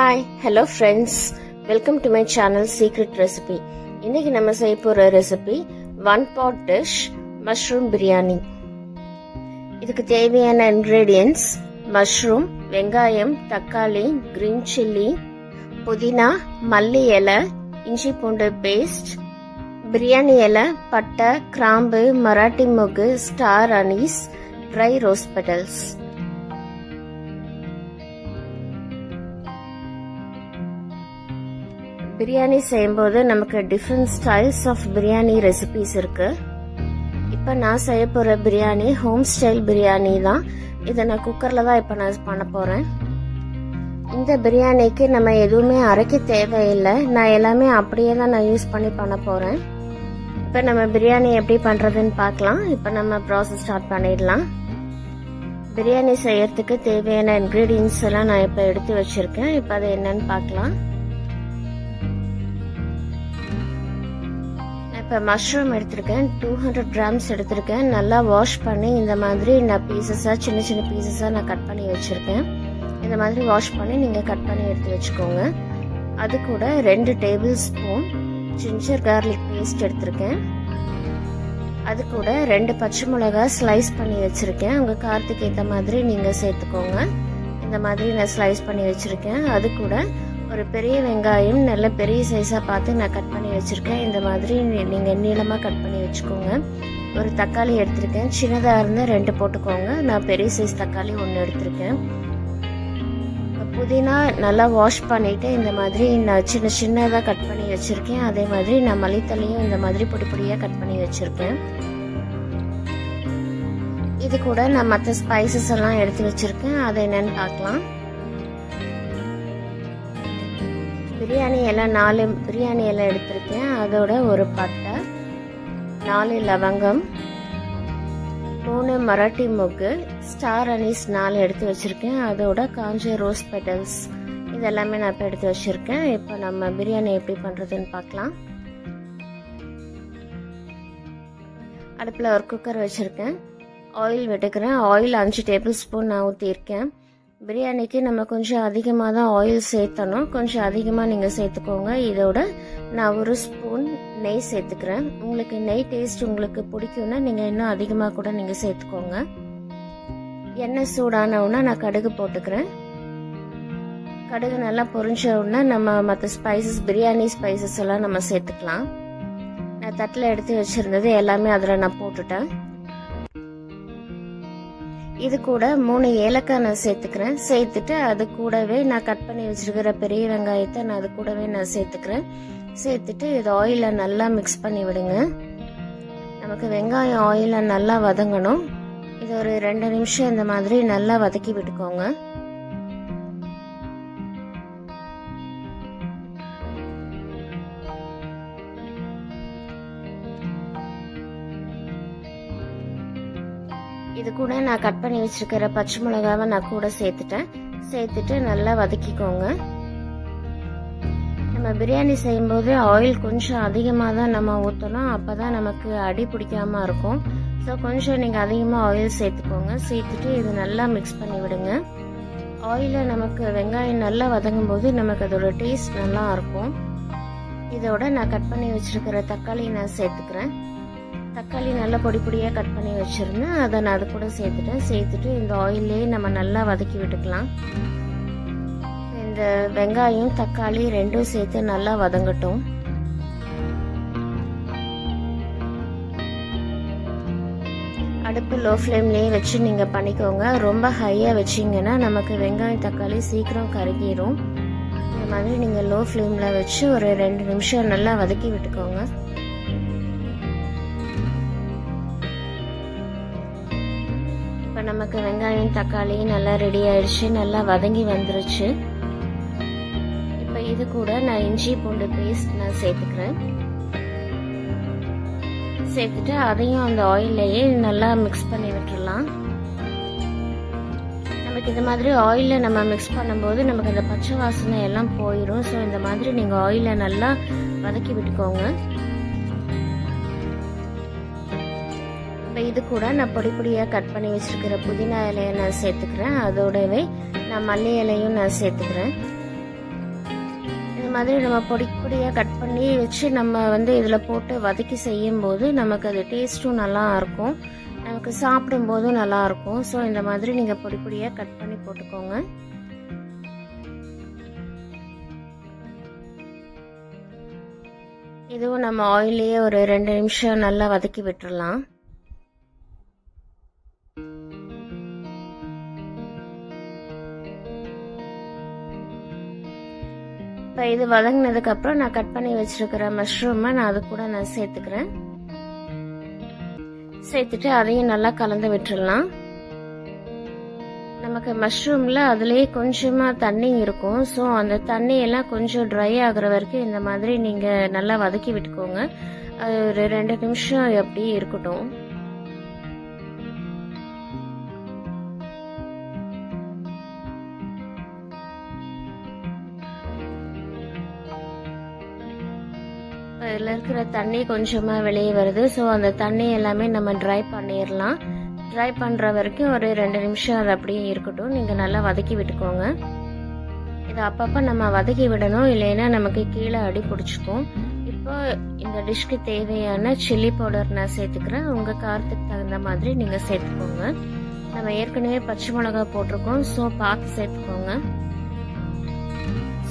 Hi hello friends, welcome to my channel secret recipe. இன்னைக்கு நம்ம செய்ய போற recipe one pot dish mushroom biryani. இதுக்கு தேவையான இன்கிரீடியன்ட்ஸ் மஷ்ரூம், வெங்காயம், தக்காளி, கிரீன் சில்லி, புதினா, மல்லி இலை, இஞ்சி பூண்டு பேஸ்ட், பிரியாணி இலை, பட்டை, கிராம்பு, மராட்டி மொகு, star anise, dry rose petals. Biryani செய்யும்போது நமக்கு different styles of biryani recipes இருக்கு. இப்போ நான் செய்ய போற பிரியாணி ஹோம் ஸ்டைல் பிரியாணி தான். இதை நான் குக்கர்ல தான் இப்போ நான் பண்ண போறேன். இந்த பிரியாணிக்கு நம்ம எதுவுமே அரைக்க தேவையில்லை. நான் எல்லாமே அப்படியே தான் நான் யூஸ் பண்ண போறேன். இப்போ நம்ம பிரியாணி எப்படி பண்றதுன்னு பார்க்கலாம். இப்போ நம்ம ப்ராசஸ் ஸ்டார்ட் பண்ணிடலாம். பிரியாணி செய்யறதுக்கு தேவையான இன்கிரீடியன்ஸ் எல்லாம் நான் இப்போ எடுத்து வச்சிருக்கேன். இப்போ அது என்னன்னு பார்க்கலாம். இப்போ மஷ்ரூம் எடுத்திருக்கேன், 200 கிராம்ஸ் எடுத்திருக்கேன். நல்லா வாஷ் பண்ணி இந்த மாதிரி நான் சின்ன சின்ன பீசஸாக நான் கட் பண்ணி வச்சுருக்கேன். இந்த மாதிரி வாஷ் பண்ணி நீங்கள் கட் பண்ணி எடுத்து வச்சுக்கோங்க. அது கூட 2 tablespoon ginger garlic paste எடுத்திருக்கேன். அது கூட 2 பச்சை மிளகாய் ஸ்லைஸ் பண்ணி வச்சுருக்கேன். உங்கள் காரத்துக்கு ஏற்ற மாதிரி நீங்கள் சேர்த்துக்கோங்க. இந்த மாதிரி நான் ஸ்லைஸ் பண்ணி வச்சுருக்கேன். அது கூட ஒரு பெரிய வெங்காயம் நல்ல பெரிய சைஸாக பார்த்து நான் கட் பண்ணி வச்சுருக்கேன். இந்த மாதிரி நீங்கள் நீளமாக கட் பண்ணி வச்சுக்கோங்க. ஒரு தக்காளி எடுத்திருக்கேன், சின்னதாக இருந்தால் 2 போட்டுக்கோங்க. நான் பெரிய சைஸ் தக்காளி 1 எடுத்திருக்கேன். புதினா நல்லா வாஷ் பண்ணிவிட்டு இந்த மாதிரி நான் சின்னதாக கட் பண்ணி வச்சுருக்கேன். அதே மாதிரி நான் மல்லித்தலையும் இந்த மாதிரி பொடி பொடியாக கட் பண்ணி வச்சுருக்கேன். இது கூட நான் மற்ற ஸ்பைசஸ் எல்லாம் எடுத்து வச்சுருக்கேன். அதை என்னன்னு பார்க்கலாம். பிரியாணி எல்லாம் 4 பிரியாணி எல்லாம் எடுத்திருக்கேன். அதோட ஒரு பட்டை, 4 லவங்கம், 3 மராட்டி மொகு, ஸ்டார் அனீஸ் 4 எடுத்து வச்சிருக்கேன். அதோட காஞ்ச ரோஸ் பெட்டல்ஸ் இதெல்லாமே நான் இப்போ எடுத்து வச்சிருக்கேன். இப்போ நம்ம பிரியாணி எப்படி பண்றதுன்னு பார்க்கலாம். அடுப்பில் ஒரு குக்கர் வச்சிருக்கேன். ஆயில் விட்டுக்கிறேன். ஆயில் 5 டேபிள் ஸ்பூன் நான் ஊற்றிருக்கேன். பிரியாணிக்கு நம்ம கொஞ்சம் அதிகமாக தான் ஆயில் சேர்த்தணும். கொஞ்சம் அதிகமாக நீங்கள் சேர்த்துக்கோங்க. இதோட நான் 1 ஸ்பூன் நெய் சேர்த்துக்கிறேன். உங்களுக்கு நெய் டேஸ்ட் உங்களுக்கு பிடிக்கும்னா நீங்கள் இன்னும் அதிகமாக கூட நீங்கள் சேர்த்துக்கோங்க. எண்ணெய் சூடானவுடனே நான் கடுகு போட்டுக்கிறேன். கடுகு நல்லா பொரிஞ்ச உடனே நம்ம மற்ற ஸ்பைசஸ், பிரியாணி ஸ்பைசஸ் எல்லாம் நம்ம சேர்த்துக்கலாம். நான் தட்டில் எடுத்து வச்சிருந்தது எல்லாமே அதில் நான் போட்டுட்டேன். இது கூட 3 ஏலக்காய் நான் சேர்த்துக்கிறேன். சேர்த்துட்டு அது கூடவே நான் கட் பண்ணி வச்சிருக்கிற பெரிய வெங்காயத்தை நான் அது கூடவே நான் சேர்த்துக்கிறேன். சேர்த்துட்டு இது ஆயில நல்லா மிக்ஸ் பண்ணி விடுங்க. நமக்கு வெங்காயம் ஆயில நல்லா வதங்கணும். இது ஒரு 2 நிமிஷம் இந்த மாதிரி நல்லா வதக்கி விட்டுக்கோங்க. இது கூட நான் கட் பண்ணி வச்சிருக்கிற பச்சை மிளகாவை நான் கூட சேர்த்துட்டு நல்லா வதக்கிக்கோங்க. நம்ம பிரியாணி செய்யும்போது ஆயில் கொஞ்சம் அதிகமாக தான் நம்ம ஊற்றணும். அப்பதான் நமக்கு அடி பிடிக்காம இருக்கும். ஸோ கொஞ்சம் நீங்கள் அதிகமாக ஆயில் சேர்த்துக்கோங்க. சேர்த்துட்டு இது நல்லா மிக்ஸ் பண்ணி விடுங்க. ஆயிலில் நமக்கு வெங்காயம் நல்லா வதங்கும் போது நமக்கு அதோட டேஸ்ட் நல்லா இருக்கும். இதோட நான் கட் பண்ணி வச்சிருக்கிற தக்காளி நான் சேர்த்துக்கிறேன். தக்காளி நல்லா பொடி பொடியாக கட் பண்ணி வச்சுருந்தேன். அதை நான் அது கூட சேர்த்துட்டு இந்த ஆயிலே நம்ம நல்லா வதக்கி விட்டுக்கலாம். இந்த வெங்காயம் தக்காளி 2 சேர்த்து நல்லா வதங்கட்டும். அடுப்பு லோ ஃப்ளேம்லேயே வச்சு நீங்கள் பண்ணிக்கோங்க. ரொம்ப ஹையாக வச்சிங்கன்னா நமக்கு வெங்காயம் தக்காளி சீக்கிரம் கருகிரும். இந்த மாதிரி நீங்கள் லோ ஃப்ளேமில் வச்சு ஒரு 2 நிமிஷம் நல்லா வதக்கி விட்டுக்கோங்க. இப்போ நமக்கு வெங்காயம் தக்காளி நல்லா ரெடி ஆயிடுச்சு, நல்லா வதங்கி வந்துருச்சு. இப்போ இது கூட நான் இஞ்சி பூண்டு பேஸ்ட் நான் சேர்த்துக்கிறேன். சேர்த்துட்டு அதையும் அந்த ஆயிலையே நல்லா மிக்ஸ் பண்ணி விட்டுடலாம். நமக்கு இந்த மாதிரி ஆயிலில் நம்ம மிக்ஸ் பண்ணும்போது நமக்கு அந்த பச்சை வாசனை எல்லாம் போயிடும். ஸோ இந்த மாதிரி நீங்கள் ஆயிலை நல்லா வதக்கி விட்டுக்கோங்க. இப்போ இது கூட நான் பொடி பொடியாக கட் பண்ணி வச்சிருக்கிற புதினா இலையை நான் சேர்த்துக்கிறேன். அதோடவே நான் மல்லி இலையும் நான் சேர்த்துக்கிறேன். மாதிரி நம்ம பொடி பொடியாக கட் பண்ணி வச்சு நம்ம வந்து இதில் போட்டு வதக்கி செய்யும்போது நமக்கு அது டேஸ்ட்டும் நல்லா இருக்கும், நமக்கு சாப்பிடும்போதும் நல்லா இருக்கும். ஸோ இந்த மாதிரி நீங்கள் பொடி பொடியாக கட் பண்ணி போட்டுக்கோங்க. இதுவும் நம்ம ஆயிலையே ஒரு 2 நிமிஷம் நல்லா வதக்கி விட்டுறலாம். இப்போ இது வதங்கினதுக்கு அப்புறம் நான் கட் பண்ணி வச்சிருக்கிற மஷ்ரூமை நான் அது கூட நான் சேர்த்துக்கிறேன். சேர்த்துட்டு அதையும் நல்லா கலந்து விட்டுடலாம். நமக்கு மஷ்ரூம்ல அதுலேயே கொஞ்சமா தண்ணி இருக்கும். ஸோ அந்த தண்ணியெல்லாம் கொஞ்சம் ட்ரை ஆகுற வரைக்கும் இந்த மாதிரி நீங்க நல்லா வதக்கி விட்டுக்கோங்க. அது ஒரு 2 நிமிஷம் அப்படியே இருக்கட்டும். இதில் இருக்கிற தண்ணி கொஞ்சமாக வெளியே வருது. ஸோ அந்த தண்ணி எல்லாமே நம்ம ட்ரை பண்ணிடலாம். ட்ரை பண்ணுற வரைக்கும் ஒரு 2 நிமிஷம் அது அப்படியே இருக்கட்டும். நீங்கள் நல்லா வதக்கி விட்டுக்கோங்க. இதை அப்பப்போ நம்ம வதக்கி விடணும், இல்லைன்னா நமக்கு கீழே அடி பிடிச்சிக்கும். இப்போ இந்த டிஷ்க்கு தேவையான சில்லி பவுடர் நான் சேர்த்துக்கிறேன். உங்கள் காரத்துக்கு தகுந்த மாதிரி நீங்கள் சேர்த்துக்கோங்க. நம்ம ஏற்கனவே பச்சை மிளகா போட்டிருக்கோம், ஸோ பார்த்து சேர்த்துக்கோங்க.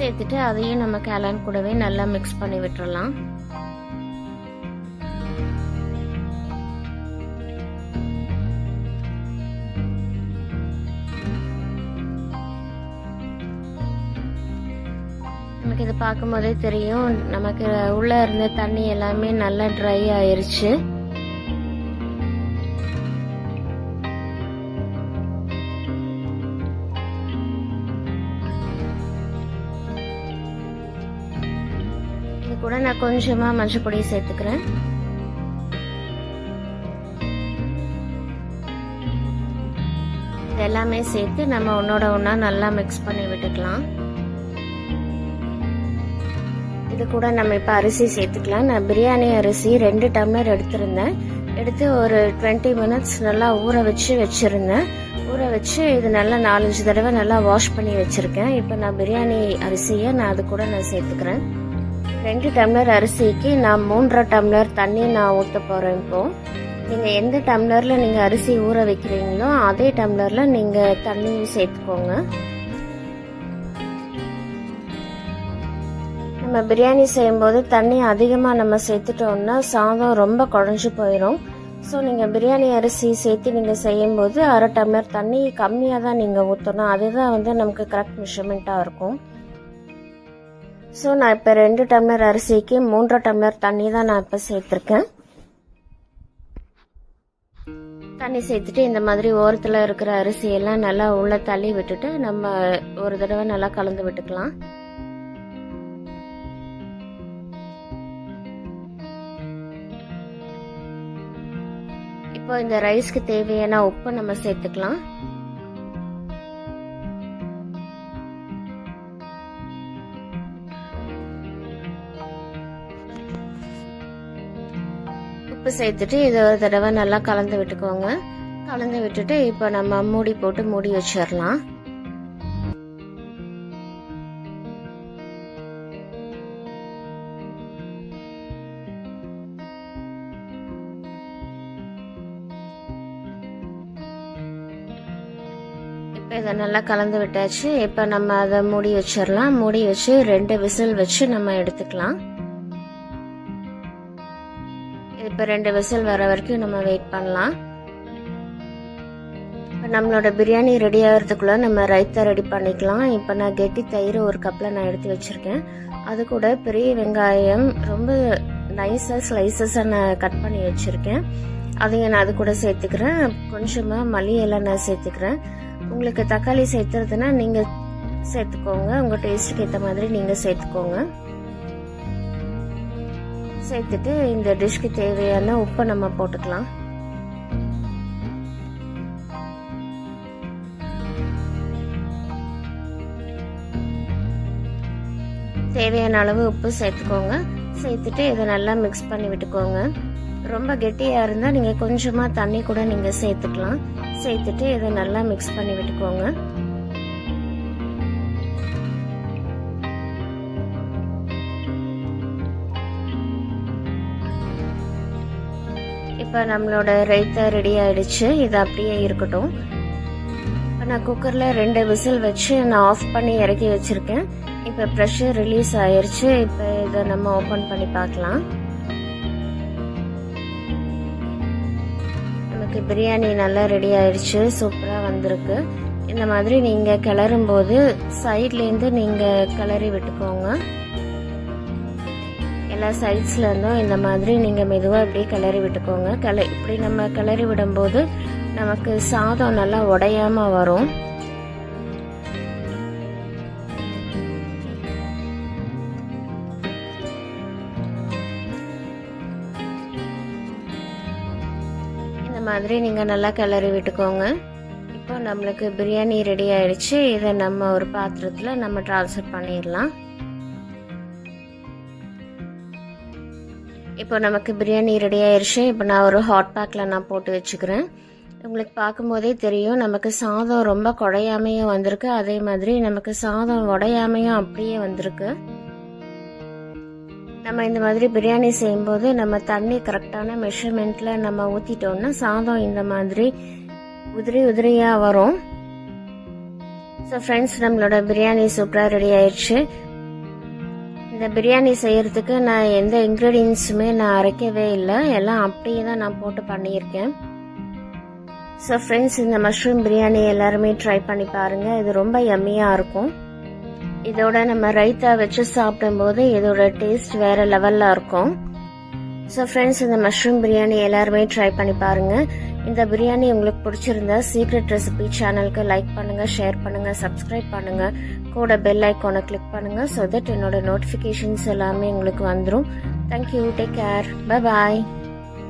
சேர்த்துட்டு அதையும் நம்ம கேலான் கூடவே நல்லா மிக்ஸ் பண்ணி விட்டுறலாம். நமக்கு இதை பார்க்கும்போதே தெரியும், நமக்கு உள்ள இருந்த தண்ணி எல்லாமே நல்லா ட்ரை ஆயிருச்சு. இது கூட நான் கொஞ்சமா மஞ்சள் பொடி சேர்த்துக்கிறேன். இது எல்லாமே சேர்த்து நம்ம ஒன்னோட ஒன்னா நல்லா மிக்ஸ் பண்ணி விட்டுக்கலாம். இது கூட நம்ம இப்போ அரிசி சேர்த்துக்கலாம். நான் பிரியாணி அரிசி 2 டம்ளர் எடுத்திருந்தேன். எடுத்து ஒரு 20 மினிட்ஸ் நல்லா ஊற வச்சிருந்தேன். ஊற வச்சு இது நல்லா 4-5 தடவை நல்லா வாஷ் பண்ணி வச்சிருக்கேன். இப்போ நான் பிரியாணி அரிசியை நான் அது கூட நான் சேர்த்துக்கிறேன். 2 டம்ளர் அரிசிக்கு நான் 3.5 டம்ளர் தண்ணி நான் ஊற்ற போகிறேன். இப்போது நீங்கள் எந்த டம்ளரில் நீங்கள் அரிசி ஊற வைக்கிறீங்களோ அதே டம்ளரில் நீங்கள் தண்ணியும் சேர்த்துக்கோங்க. நம்ம பிரியாணி செய்யும்போது தண்ணி அதிகமாக நம்ம சேர்த்துட்டோம்னா சாதம் ரொம்ப குழஞ்சு போயிடும். ஸோ நீங்கள் பிரியாணி அரிசி சேர்த்து நீங்கள் செய்யும்போது 1/2 டம்ளர் தண்ணி கம்மியாக தான் நீங்கள் ஊற்றணும். அதுதான் வந்து நமக்கு கரெக்ட் மெஷர்மெண்ட்டாக இருக்கும். ஸோ நான் இப்போ 2 டம்ளர் அரிசிக்கு 3.5 டம்ளர் தண்ணி தான் நான் இப்போ சேர்த்துருக்கேன். தண்ணி சேர்த்துட்டு இந்த மாதிரி ஓரத்தில் இருக்கிற அரிசியெல்லாம் நல்லா உள்ள தள்ளி விட்டுட்டு நம்ம ஒரு தடவை நல்லா கலந்து விட்டுக்கலாம். இப்போ இந்த ரைஸ்க்கு தேவையான உப்பு நம்ம சேர்த்துக்கலாம். உப்பு சேர்த்துட்டு இதை ஒரு தடவை நல்லா கலந்து விட்டுக்கோங்க. கலந்து விட்டுட்டு இப்போ நம்ம மூடி போட்டு மூடி வச்சிடலாம். இதை நல்லா கலந்து விட்டாச்சு. இப்போ நம்ம அதை மூடி வச்சிடலாம். மூடி வச்சு 2 விசில் வச்சு நம்ம எடுத்துக்கலாம். இப்போ 2 விசில் வர வரைக்கும் நம்ம வெயிட் பண்ணலாம். இப்போ நம்மளோட பிரியாணி ரெடி ஆகிறதுக்குள்ள நம்ம ரைத்தா ரெடி பண்ணிக்கலாம். இப்போ நான் கெட்டி தயிர் ஒரு கப்பில் நான் எடுத்து வச்சுருக்கேன். அது கூட பெரிய வெங்காயம் ரொம்ப நைஸாக ஸ்லைசஸாக நான் கட் பண்ணி வச்சுருக்கேன். அதையும் நான் அது கூட சேர்த்துக்கிறேன். கொஞ்சமாக மல்லி எல்லாம் நான் சேர்த்துக்கிறேன். உங்களுக்கு தக்காளி சேர்த்துறதுன்னா நீங்கள் சேர்த்துக்கோங்க, உங்கள் டேஸ்ட்டுக்கு ஏற்ற மாதிரி நீங்கள் சேர்த்துக்கோங்க. சேர்த்துட்டு இந்த டிஷ்க்கு தேவையான உப்பை நம்ம போட்டுக்கலாம். தேவையான அளவு உப்பு சேர்த்துக்கோங்க. சேர்த்துட்டு இதை நல்லா மிக்ஸ் பண்ணி விட்டுக்கோங்க. ரொம்ப கெட்டியாக இருந்தால் நீங்கள் கொஞ்சமாக தண்ணி கூட நீங்கள் சேர்த்துக்கலாம். சேர்த்துட்டு இதை நல்லா மிக்ஸ் பண்ணி விட்டுக்கோங்க. இப்போ நம்மளோட ரைத்தா ரெடி ஆயிடுச்சு. இது அப்படியே இருக்கட்டும். இப்போ நான் குக்கரில் 2 விசில் வச்சு நான் ஆஃப் பண்ணி இறக்கி வச்சுருக்கேன். இப்போ ப்ரெஷர் ரிலீஸ் ஆயிடுச்சு. இப்போ இதை நம்ம ஓப்பன் பண்ணி பார்க்கலாம். நமக்கு பிரியாணி நல்லா ரெடி ஆயிடுச்சு. சூப்பராக வந்திருக்கு. இந்த மாதிரி நீங்கள் கிளறும் போது சைட்லேருந்து நீங்கள் கிளறி விட்டுக்கோங்க. எல்லா சைட்ஸ்லேருந்தும் இந்த மாதிரி நீங்கள் மெதுவாக இப்படியே கிளறி விட்டுக்கோங்க. இப்படி நம்ம கிளறி விடும்போது நமக்கு சாதம் நல்லா உடையாமல் வரும். இந்த மாதிரி நீங்கள் நல்லா கிளறி விட்டுக்கோங்க. இப்போ நம்மளுக்கு பிரியாணி ரெடி ஆயிடுச்சு. இதை நம்ம ஒரு பாத்திரத்தில் நம்ம ட்ரான்ஸ்ஃபர் பண்ணிடலாம். இப்போ நமக்கு பிரியாணி ரெடி ஆயிடுச்சு. இப்போ நான் ஒரு ஹாட் பேக்கில் நான் போட்டு வச்சுக்கிறேன். உங்களுக்கு பார்க்கும்போதே தெரியும் நமக்கு சாதம் ரொம்ப குழையாமையும் வந்திருக்கு. அதே மாதிரி நமக்கு சாதம் உடையாமையும் அப்படியே வந்திருக்கு. நம்ம இந்த மாதிரி பிரியாணி செய்யும்போது நம்ம தண்ணி கரெக்டான மெஷர்மெண்ட்டில் நம்ம ஊற்றிட்டோம்னா சாதம் இந்த மாதிரி உதிரியாக வரும். ஸோ ஃப்ரெண்ட்ஸ், நம்மளோட பிரியாணி சூப்பராக ரெடி ஆயிடுச்சு. இந்த பிரியாணி செய்யறதுக்கு நான் எந்த இன்க்ரீடியன்ஸுமே நான் அரைக்கவே இல்லை. எல்லாம் அப்படியே தான் நான் போட்டு பண்ணியிருக்கேன். ஸோ ஃப்ரெண்ட்ஸ், இந்த மஷ்ரூம் பிரியாணி எல்லாருமே ட்ரை பண்ணி பாருங்கள். இது ரொம்ப யம்மியாக இருக்கும். இதோட நம்ம ரைத்தா வச்சு சாப்பிடும்போது இதோட டேஸ்ட் வேறு லெவலில் இருக்கும். ஸோ ஃப்ரெண்ட்ஸ், இந்த மஷ்ரூம் பிரியாணி எல்லாருமே ட்ரை பண்ணி பாருங்கள். இந்த பிரியாணி உங்களுக்கு பிடிச்சிருந்தா சீக்ரெட் ரெசிபி சேனலுக்கு லைக் பண்ணுங்கள், ஷேர் பண்ணுங்கள், சப்ஸ்கிரைப் பண்ணுங்கள், கூட பெல் ஐக்கானை கிளிக் பண்ணுங்கள். ஸோ தட் என்னோட நோட்டிஃபிகேஷன்ஸ் எல்லாமே உங்களுக்கு வந்துடும். Thank you. Take care. Bye bye.